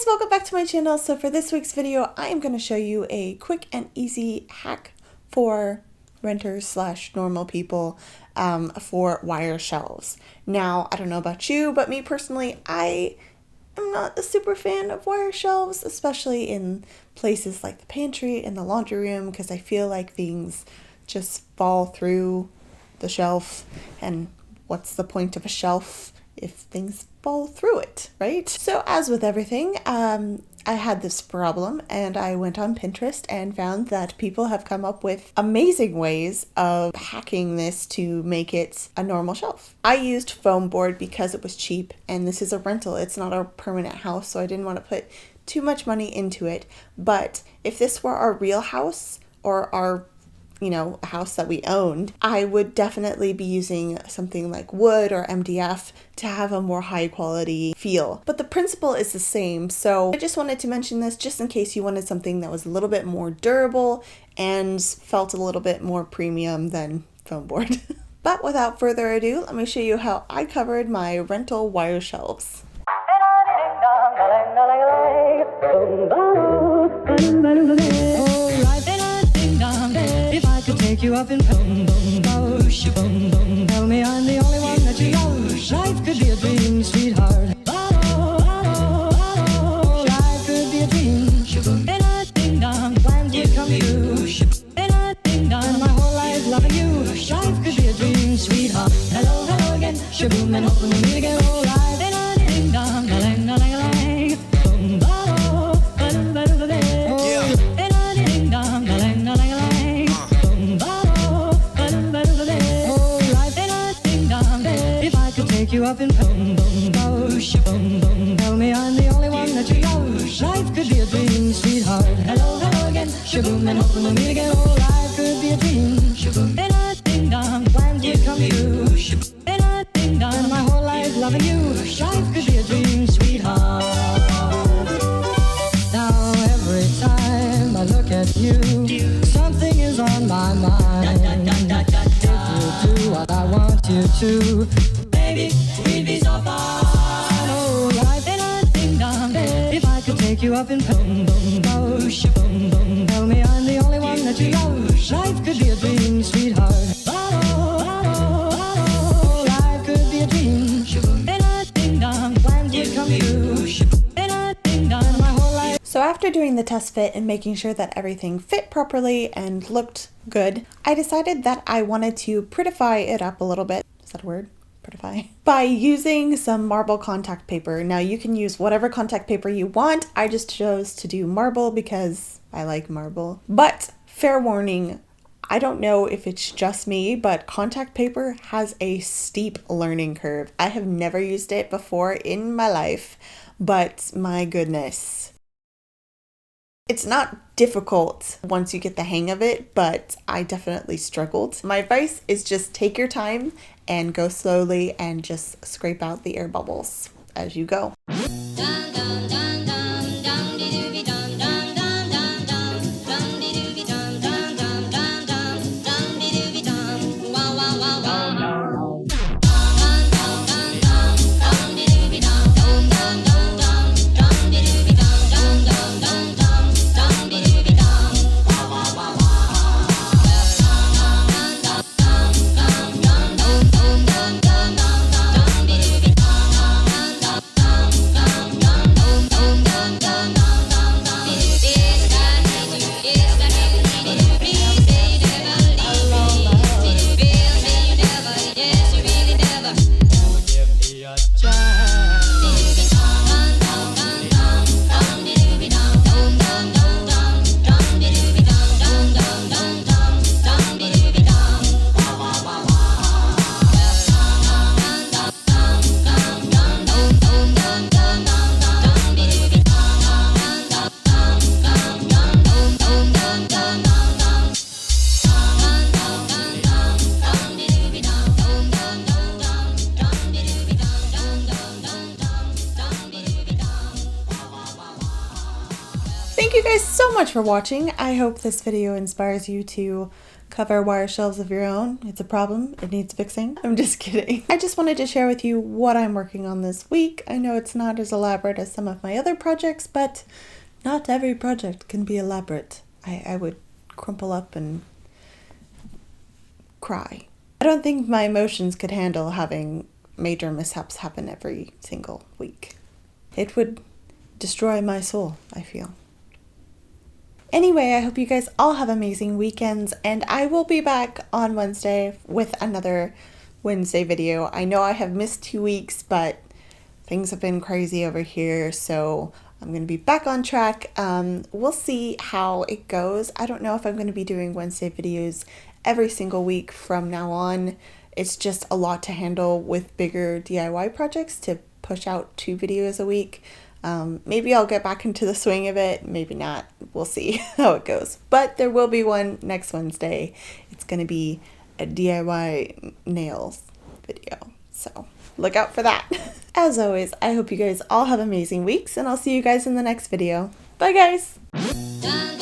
Welcome back to my channel. So for this week's video, I am going to show you a quick and easy hack for renters slash normal people for wire shelves. Now, I don't know about you, but me personally, I am not a super fan of wire shelves, especially in places like the pantry and the laundry room, because I feel like things just fall through the shelf, and what's the point of a shelf if things fall through it, right? So as with everything, I had this problem and I went on Pinterest and found that people have come up with amazing ways of hacking this to make it a normal shelf. I used foam board because it was cheap, and this is a rental. It's not a permanent house, so I didn't want to put too much money into it. But if this were our real house or our a house that we owned, I would definitely be using something like wood or MDF to have a more high quality feel. But the principle is the same, so I just wanted to mention this just in case you wanted something that was a little bit more durable and felt a little bit more premium than foam board. But without further ado, let me show you how I covered my rental wire shelves. Take you up in boom boom bosh, boom boom. Tell me I'm the only one that you know. Life could be a dream, sweetheart. Life could be a dream. And I ding dong, plans would come true. And I ding dong, my whole life loving you. Life could be a dream, sweetheart. Hello, hello again, shaboom, and hoping we meet again. Oh, life. And I ding dong, a lang, a lang, a lang. Boom, ba-do, ba-do, ba-do, ba-do. And I ding dong, a lang, a lang, a lang. Take you up in boom boom bosh, boom boom. Tell me I'm the only one that you know. Life could be a dream, sweetheart. Hello, hello again, shaboom, and hoping we'll meet again. Oh, life could be a dream, shaboom. And I ding dong, plans would come true. And I ding dong, and my whole life loving you. Life could be a dream, sweetheart. Now every time I look at you, something is on my mind. If you do what I want you to, baby, we'd be so fine. Oh, life in a ding dong. If I could take you up in boom boom bosh, boom boom. Tell me I'm the only one that you know. Life could be a dream, sweetheart. Oh, life could be a dream. In a ding dong, plans would come true. In a ding dong, my whole life. So after doing the test fit and making sure that everything fit properly and looked good, I decided that I wanted to prettify it up a little bit. Is that a word? By using some marble contact paper. Now you can use whatever contact paper you want. I just chose to do marble because I like marble. But fair warning, I don't know if it's just me, but contact paper has a steep learning curve. I have never used it before in my life, but my goodness. It's not difficult once you get the hang of it, but I definitely struggled. My advice is just take your time and go slowly and just scrape out the air bubbles as you go. much for watching. I hope this video inspires you to cover wire shelves of your own. It's a problem. It needs fixing. I'm just kidding. I just wanted to share with you what I'm working on this week. I know it's not as elaborate as some of my other projects, but not every project can be elaborate. I would crumple up and cry. I don't think my emotions could handle having major mishaps happen every single week. It would destroy my soul, I feel. Anyway, I hope you guys all have amazing weekends, and I will be back on Wednesday with another Wednesday video. I know I have missed 2 weeks, but things have been crazy over here, so I'm going to be back on track. We'll see how it goes. I don't know if I'm going to be doing Wednesday videos every single week from now on. It's just a lot to handle with bigger DIY projects to push out 2 videos a week. Maybe I'll get back into the swing of it, maybe not. We'll see how it goes. But there will be one next Wednesday. It's going to be a DIY nails video, so look out for that. As always, I hope you guys all have amazing weeks, and I'll see you guys in the next video. Bye guys!